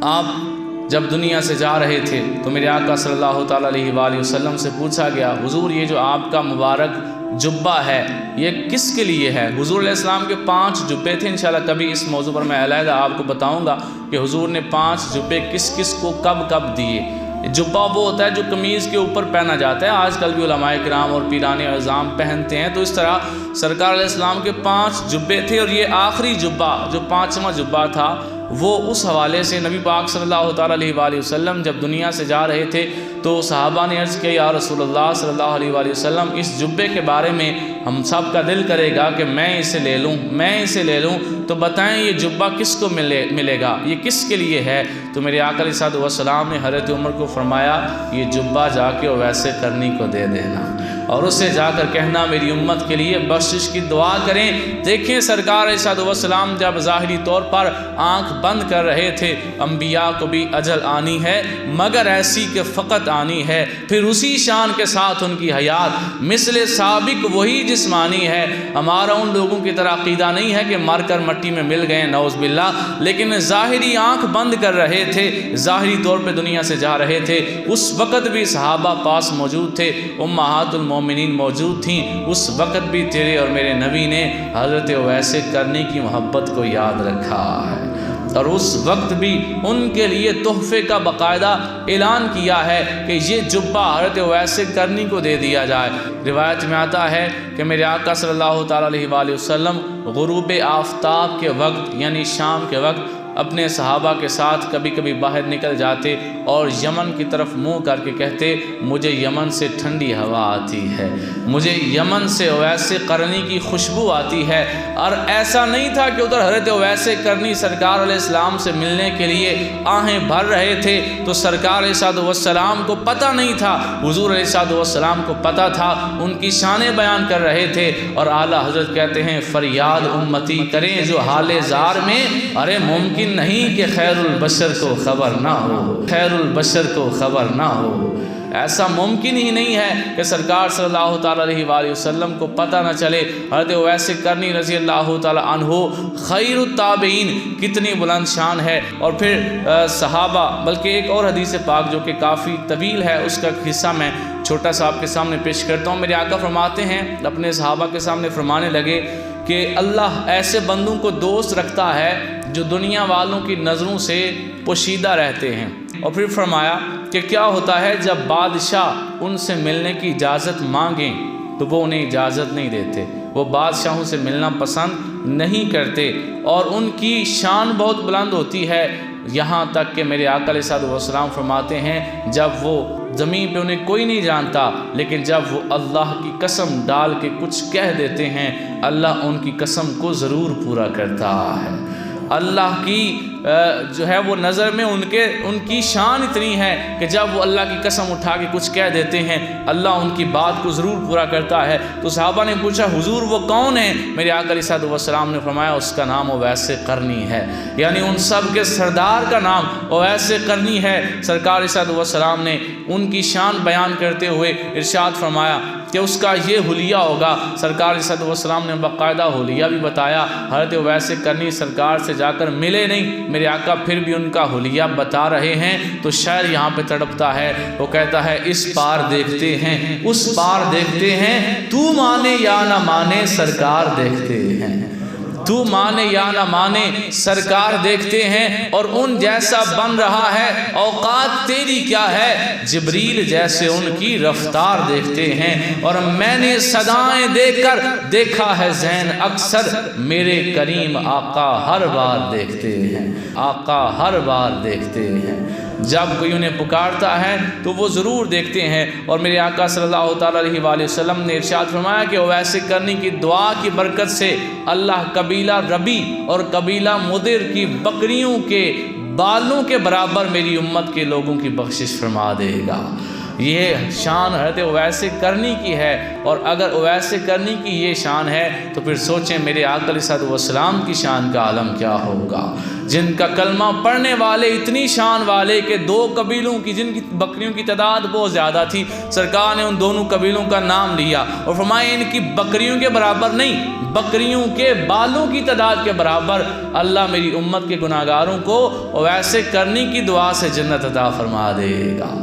آپ جب دنیا سے جا رہے تھے تو میرے آقا صلی اللہ تعالیٰ علیہ وآلہ وسلم سے پوچھا گیا، حضور یہ جو آپ کا مبارک جبہ ہے یہ کس کے لیے ہے؟ حضور علیہ السلام کے 5 جبے تھے۔ انشاءاللہ کبھی اس موضوع پر میں علیحدہ آپ کو بتاؤں گا کہ حضور نے 5 جبے کس کس کو کب کب دیے۔ جبہ وہ ہوتا ہے جو قمیض کے اوپر پہنا جاتا ہے، آج کل بھی علماء کرام اور پیران اعظام پہنتے ہیں، تو اس طرح سرکار علیہ السلام کے 5 جبے تھے، اور یہ آخری جبہ جو 5واں جبہ تھا وہ اس حوالے سے نبی پاک صلی اللہ تعالیٰ علیہ وآلہ وسلم جب دنیا سے جا رہے تھے تو صحابہ نے عرض کیا، یا رسول اللہ صلی اللہ علیہ وآلہ وسلم اس جبے کے بارے میں ہم سب کا دل کرے گا کہ میں اسے لے لوں، تو بتائیں یہ جبہ کس کو ملے گا، یہ کس کے لیے ہے؟ تو میرے آقا علیہ السلام نے حضرت عمر کو فرمایا، یہ جبہ جا کے ویسے کرنی کو دے دینا اور اسے جا کر کہنا میری امت کے لیے بخشش کی دعا کریں۔ دیکھیں سرکار علیہ السلام جب ظاہری طور پر آنکھ بند کر رہے تھے، انبیاء کو بھی اجل آنی ہے مگر ایسی کہ فقط آنی ہے، پھر اسی شان کے ساتھ ان کی حیات مثل سابق وہی جسمانی ہے۔ ہمارا ان لوگوں کی طرح عقیدہ نہیں ہے کہ مر کر مٹی میں مل گئے نعوذ باللہ، لیکن ظاہری آنکھ بند کر رہے تھے، ظاہری طور پہ دنیا سے جا رہے تھے، اس وقت بھی صحابہ پاس موجود تھے، امہات المومنین موجود تھیں، اس وقت بھی تیرے اور میرے نبی نے حضرت اویس کرنی کی محبت کو یاد رکھا ہے، اور اس وقت بھی ان کے لیے تحفے کا باقاعدہ اعلان کیا ہے کہ یہ جبہ حضرت اویس کرنی کو دے دیا جائے۔ روایت میں آتا ہے کہ میرے آقا صلی اللہ تعالیٰ علیہ وآلہ وسلم غروب آفتاب کے وقت یعنی شام کے وقت اپنے صحابہ کے ساتھ کبھی کبھی باہر نکل جاتے اور یمن کی طرف منہ کر کے کہتے، مجھے یمن سے ٹھنڈی ہوا آتی ہے، مجھے یمن سے اویس قرنی کی خوشبو آتی ہے۔ اور ایسا نہیں تھا کہ ادھر حضرت اویس قرنی سرکار علیہ السلام سے ملنے کے لیے آہیں بھر رہے تھے تو سرکار علیہ السلام کو پتہ نہیں تھا، حضور علیہ السلام کو پتہ تھا، ان کی شانیں بیان کر رہے تھے، اور اعلیٰ حضرت کہتے ہیں فریاد امتی کریں جو حال زار میں، ارے ممکن نہیں کہ خیر البشر کو خبر نہ ہو، خیر البشر کو خبر نہ ہو، ایسا ممکن ہی نہیں ہے کہ سرکار صلی اللہ تعالیٰ علیہ وآلہ وسلم کو پتہ نہ چلے۔ حضرت اویس کرنی رضی اللہ تعالیٰ عنہ خیر التابعین، کتنی بلند شان ہے، اور پھر صحابہ، بلکہ ایک اور حدیث پاک جو کہ کافی طویل ہے، اس کا حصہ میں چھوٹا سا آپ کے سامنے پیش کرتا ہوں۔ میرے آقا فرماتے ہیں، اپنے صحابہ کے سامنے فرمانے لگے کہ اللہ ایسے بندوں کو دوست رکھتا ہے جو دنیا والوں کی نظروں سے پوشیدہ رہتے ہیں، اور پھر فرمایا کہ کیا ہوتا ہے جب بادشاہ ان سے ملنے کی اجازت مانگیں تو وہ انہیں اجازت نہیں دیتے، وہ بادشاہوں سے ملنا پسند نہیں کرتے، اور ان کی شان بہت بلند ہوتی ہے، یہاں تک کہ میرے آقا علیہ السلام فرماتے ہیں جب وہ زمین پہ انہیں کوئی نہیں جانتا، لیکن جب وہ اللہ کی قسم ڈال کے کچھ کہہ دیتے ہیں، اللہ ان کی قسم کو ضرور پورا کرتا ہے۔ اللہ کی جو ہے وہ نظر میں ان کی شان اتنی ہے کہ جب وہ اللہ کی قسم اٹھا کے کچھ کہہ دیتے ہیں، اللہ ان کی بات کو ضرور پورا کرتا ہے۔ تو صحابہ نے پوچھا حضور وہ کون ہے؟ میرے آقا علیہ السلام نے فرمایا اس کا نام اویس قرنی ہے، یعنی ان سب کے سردار کا نام اویس قرنی ہے۔ سرکار علیہ السلام نے ان کی شان بیان کرتے ہوئے ارشاد فرمایا کہ اس کا یہ حلیہ ہوگا۔ سرکار علیہ السلام نے باقاعدہ حلیہ بھی بتایا، حضرت اویس قرنی سرکار سے جا کر ملے نہیں، میرے آقا پھر بھی ان کا حلیہ بتا رہے ہیں، تو شاعر یہاں پہ تڑپتا ہے، وہ کہتا ہے اس پار دیکھتے ہیں اس پار دیکھتے ہیں، تو مانے یا نہ مانے سرکار دیکھتے ہیں، تو مانے یا نہ مانے سرکار دیکھتے ہیں، اور ان جیسا بن رہا ہے اوقات تیری کیا ہے، جبریل جیسے ان کی رفتار دیکھتے ہیں، اور میں نے صدائیں دیکھ کر دیکھا ہے زین اکثر، میرے کریم آقا ہر بار دیکھتے ہیں، آقا ہر بار دیکھتے ہیں، جب کوئی انہیں پکارتا ہے تو وہ ضرور دیکھتے ہیں۔ اور میرے آقا صلی اللہ تعالیٰ علیہ وآلہ وسلم نے ارشاد فرمایا کہ اویس کرنی کی دعا کی برکت سے اللہ قبیلہ ربی اور قبیلہ مدر کی بکریوں کے بالوں کے برابر میری امت کے لوگوں کی بخشش فرما دے گا۔ یہ شان حضرت اویس کرنی کی ہے، اور اگر اویس کرنی کی یہ شان ہے تو پھر سوچیں میرے آقا علیہ الصلوۃ والسلام کی شان کا عالم کیا ہوگا، جن کا کلمہ پڑھنے والے اتنی شان والے کہ 2 قبیلوں کی جن کی بکریوں کی تعداد بہت زیادہ تھی، سرکار نے ان دونوں قبیلوں کا نام لیا اور فرمایا ان کی بکریوں کے برابر نہیں، بکریوں کے بالوں کی تعداد کے برابر اللہ میری امت کے گناہگاروں کو اویس کرنی کی دعا سے جنت عطا فرما دے گا۔